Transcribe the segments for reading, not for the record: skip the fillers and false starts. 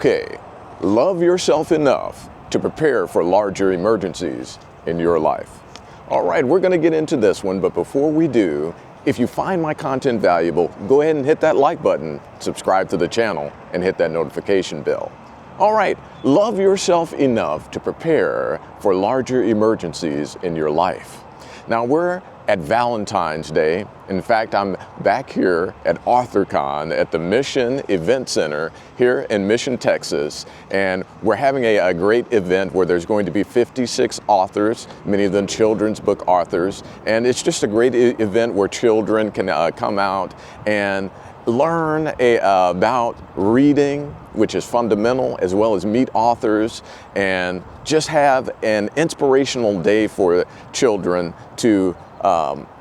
Okay, love yourself enough to prepare for larger emergencies in your life. All right, we're going to get into this one, but before we do, if you find my content valuable, go ahead and hit that like button, subscribe to the channel, and hit that notification bell. All right, love yourself enough to prepare for larger emergencies in your life. Now, we're at Valentine's Day. In fact, I'm back here at AuthorCon at the Mission Event Center here in Mission, Texas, and we're having a great event where there's going to be 56 authors, many of them children's book authors, and it's just a great event where children can come out and learn about reading, which is fundamental, as well as meet authors and just have an inspirational day for children to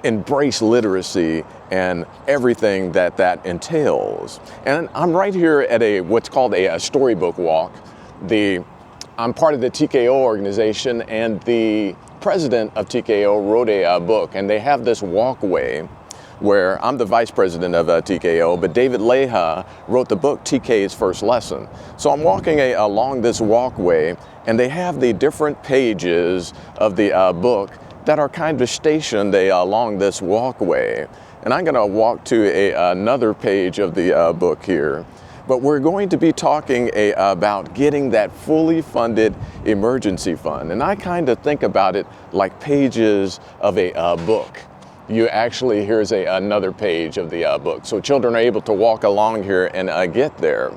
embrace literacy and everything that entails. And I'm right here at what's called a storybook walk. I'm part of the TKO organization, and the president of TKO wrote a book, and they have this walkway where I'm the vice president of TKO, but David Leha wrote the book TK's First Lesson. So I'm walking along this walkway, and they have the different pages of the book that are kind of stationed along this walkway. And I'm going to walk to another page of the book here. But we're going to be talking about getting that fully funded emergency fund. And I kind of think about it like pages of a book. Here's another page of the book. So children are able to walk along here and get there.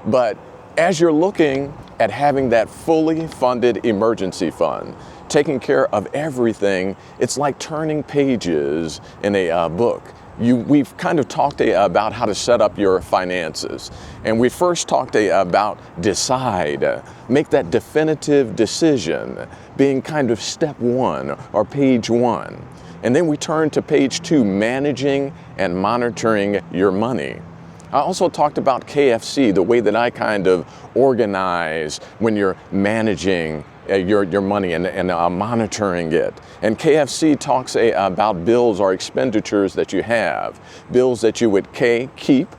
But as you're looking at having that fully funded emergency fund, taking care of everything, it's like turning pages in a book. We've kind of talked about how to set up your finances. And we first talked about decide, make that definitive decision, being kind of step one or page one. And then we turn to page two, managing and monitoring your money. I also talked about KFC, the way that I kind of organize when you're managing your money and monitoring it. And KFC talks about bills or expenditures that you have, bills that you would K, keep,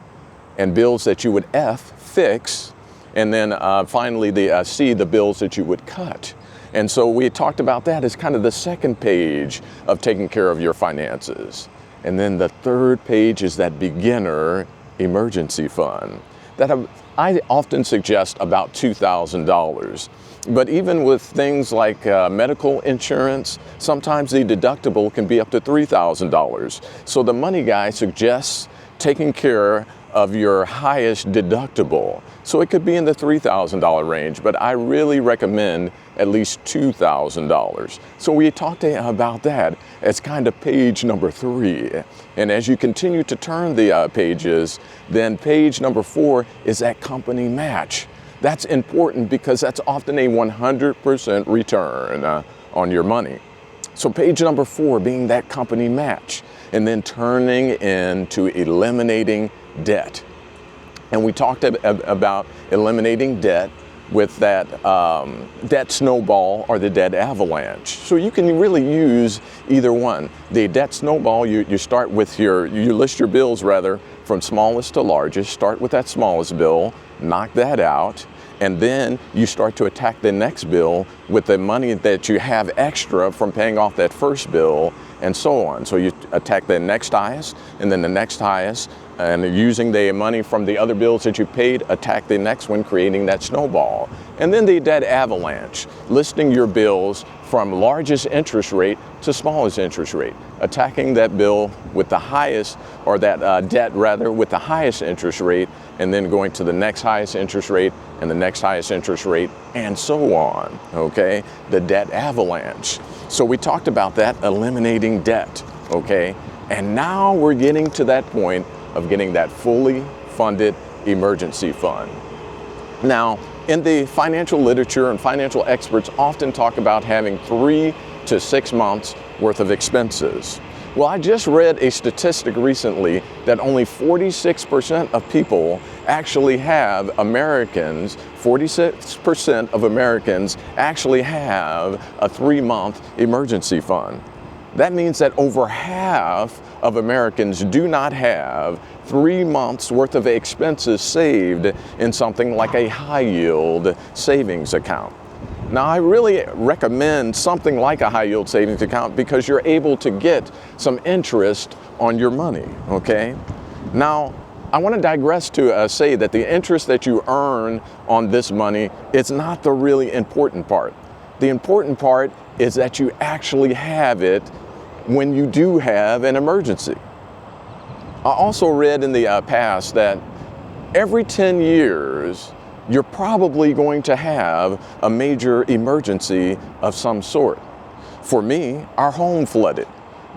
and bills that you would F, fix, and then finally the C, the bills that you would cut. And so we talked about that as kind of the second page of taking care of your finances. And then the third page is that beginner emergency fund that I often suggest about $2,000. But even with things like medical insurance, sometimes the deductible can be up to $3,000. So the money guy suggests taking care of your highest deductible. So it could be in the $3,000 range, but I really recommend at least $2,000. So we talked about that as kind of page number 3. And as you continue to turn the pages, then page number 4 is that company match. That's important because that's often a 100% return on your money. So page number 4 being that company match, and then turning into eliminating debt. And we talked about eliminating debt with that debt snowball or the debt avalanche. So you can really use either one. The debt snowball, you start with you list your bills rather from smallest to largest. Start with that smallest bill, knock that out, and then you start to attack the next bill with the money that you have extra from paying off that first bill, and so on. So you attack the next highest, and then the next highest, and using the money from the other bills that you paid, attack the next one, creating that snowball. And then the debt avalanche, listing your bills from largest interest rate to smallest interest rate, attacking that bill with the highest, or that debt rather, with the highest interest rate, and then going to the next highest interest rate and the next highest interest rate, and so on, okay? The debt avalanche. So we talked about that, eliminating debt, okay? And now we're getting to that point of getting that fully funded emergency fund. Now, in the financial literature, and financial experts often talk about having 3 to 6 months worth of expenses. Well, I just read a statistic recently that only 46% of people actually have, Americans, 46% of Americans actually have a 3-month emergency fund. That means that over half of Americans do not have 3 months worth of expenses saved in something like a high yield savings account. Now, I really recommend something like a high yield savings account because you're able to get some interest on your money, okay? Now, I want to digress to say that the interest that you earn on this money is not the really important part. The important part is that you actually have it when you do have an emergency. I also read in the past that every 10 years, you're probably going to have a major emergency of some sort. For me, our home flooded.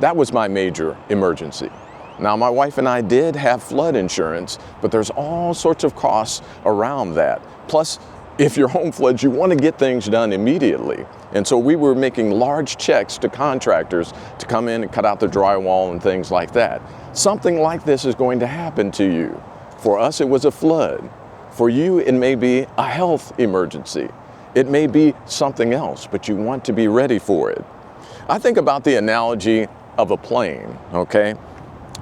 That was my major emergency. Now, my wife and I did have flood insurance, but there's all sorts of costs around that. Plus, if your home floods, you want to get things done immediately. And so we were making large checks to contractors to come in and cut out the drywall and things like that. Something like this is going to happen to you. For us, it was a flood. For you, it may be a health emergency. It may be something else, but you want to be ready for it. I think about the analogy of a plane, okay?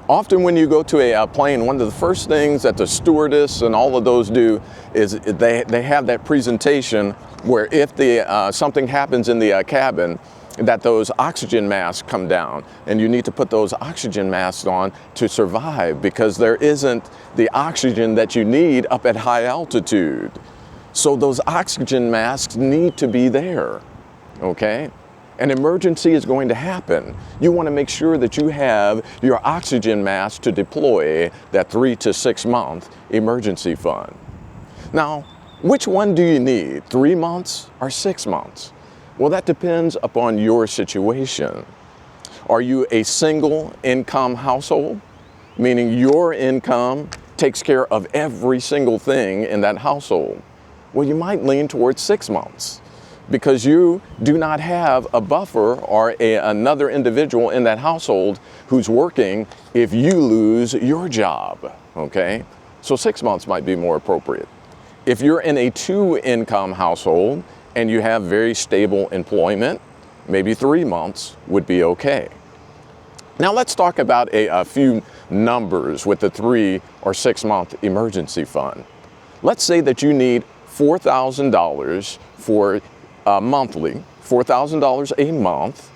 Often when you go to a plane, one of the first things that the stewardess and all of those do is they have that presentation where if something happens in the cabin, that those oxygen masks come down, and you need to put those oxygen masks on to survive because there isn't the oxygen that you need up at high altitude. So those oxygen masks need to be there, okay? An emergency is going to happen. You want to make sure that you have your oxygen mask to deploy that 3 to 6 month emergency fund. Now, which one do you need, 3 months or 6 months? Well, that depends upon your situation. Are you a single income household, meaning your income takes care of every single thing in that household? Well, you might lean towards 6 months because you do not have a buffer or another individual in that household who's working if you lose your job, okay? So 6 months might be more appropriate. If you're in a 2-income household and you have very stable employment, maybe 3 months would be okay. Now let's talk about a few numbers with the 3 or 6 month emergency fund. Let's say that you need $4,000 for monthly, $4,000 a month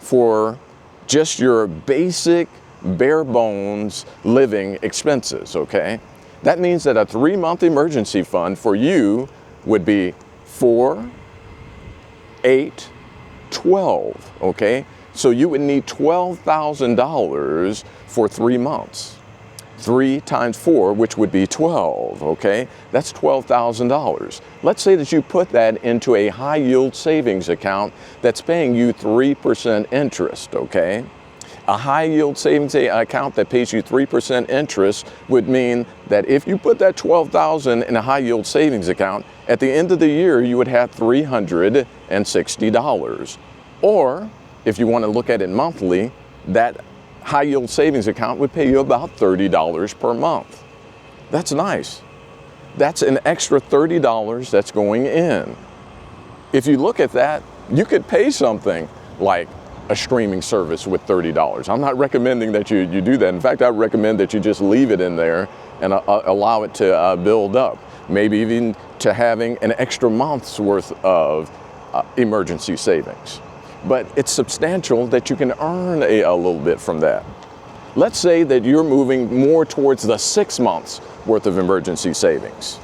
for just your basic bare bones living expenses, okay? That means that a 3 month emergency fund for you would be 4, 8, 12, okay? So you would need $12,000 for 3 months. 3 times 4, which would be 12, okay? That's $12,000. Let's say that you put that into a high yield savings account that's paying you 3% interest, okay? A high yield savings account that pays you 3% interest would mean that if you put that $12,000 in a high yield savings account, at the end of the year, you would have $360. Or if you want to look at it monthly, that high yield savings account would pay you about $30 per month. That's nice. That's an extra $30 that's going in. If you look at that, you could pay something like a streaming service with $30. I'm not recommending that you do that. In fact, I recommend that you just leave it in there and allow it to build up. Maybe even to having an extra month's worth of emergency savings. But it's substantial that you can earn a little bit from that. Let's say that you're moving more towards the 6 months worth of emergency savings.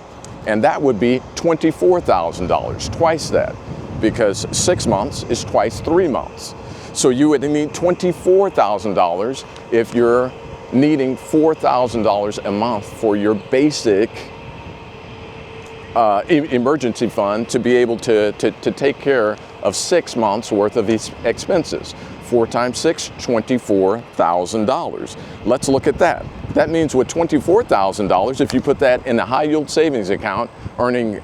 And that would be $24,000, twice that, because 6 months is twice 3 months. So you would need $24,000 if you're needing $4,000 a month for your basic emergency fund to be able to take care of 6 months worth of these expenses. 4 times 6, $24,000. Let's look at that. That means with $24,000, if you put that in a high yield savings account earning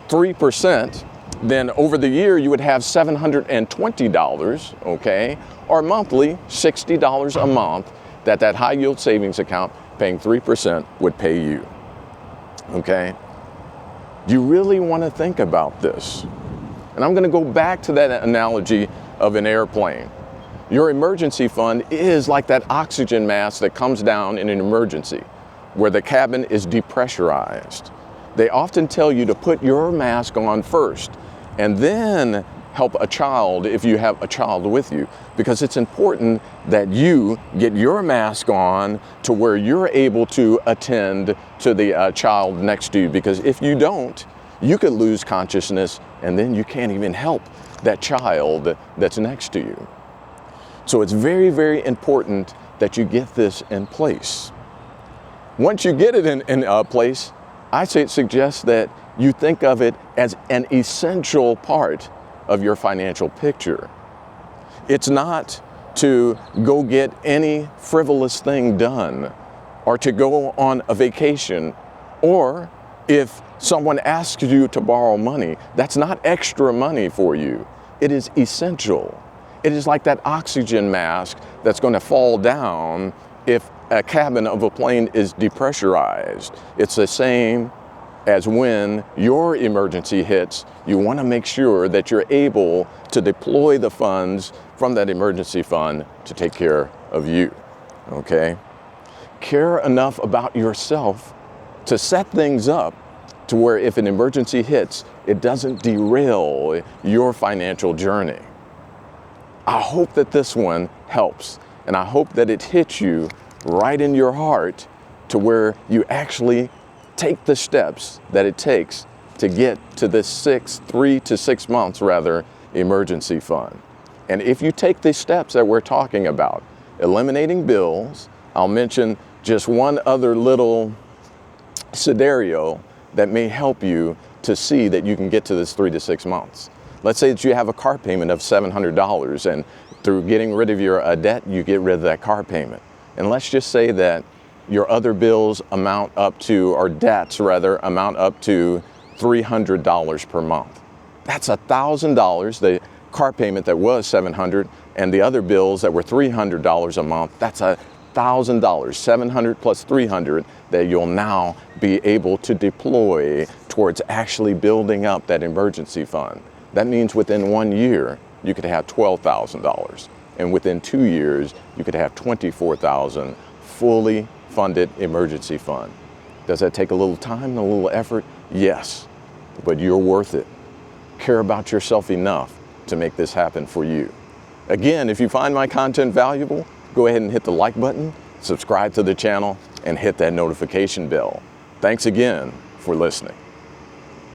3%, then over the year you would have $720, okay, or monthly $60 a month that high yield savings account paying 3% would pay you, okay? You really want to think about this. And I'm going to go back to that analogy of an airplane. Your emergency fund is like that oxygen mask that comes down in an emergency, where the cabin is depressurized. They often tell you to put your mask on first and then help a child if you have a child with you, because it's important that you get your mask on to where you're able to attend to the child next to you, because if you don't, you could lose consciousness and then you can't even help that child that's next to you. So it's very, very important that you get this in place. Once you get it in place, I suggest that you think of it as an essential part of your financial picture. It's not to go get any frivolous thing done, or to go on a vacation, or if someone asks you to borrow money, that's not extra money for you. It is essential. It is like that oxygen mask that's going to fall down if a cabin of a plane is depressurized. It's the same as when your emergency hits. You want to make sure that you're able to deploy the funds from that emergency fund to take care of you, okay? Care enough about yourself to set things up to where if an emergency hits, it doesn't derail your financial journey. I hope that this one helps, and I hope that it hits you right in your heart to where you actually take the steps that it takes to get to this 3 to 6 months emergency fund. And if you take the steps that we're talking about, eliminating bills, I'll mention just one other little scenario that may help you to see that you can get to this 3 to 6 months. Let's say that you have a car payment of $700, and through getting rid of your debt, you get rid of that car payment. And let's just say that your other bills amount up to, or debts rather, amount up to $300 per month. That's $1,000, the car payment that was $700, and the other bills that were $300 a month, that's $1,000, $700 plus $300 that you'll now be able to deploy towards actually building up that emergency fund. That means within 1 year, you could have $12,000. And within 2 years, you could have $24,000 fully funded emergency fund. Does that take a little time and a little effort? Yes, but you're worth it. Care about yourself enough to make this happen for you. Again, if you find my content valuable, go ahead and hit the like button, subscribe to the channel, and hit that notification bell. Thanks again for listening.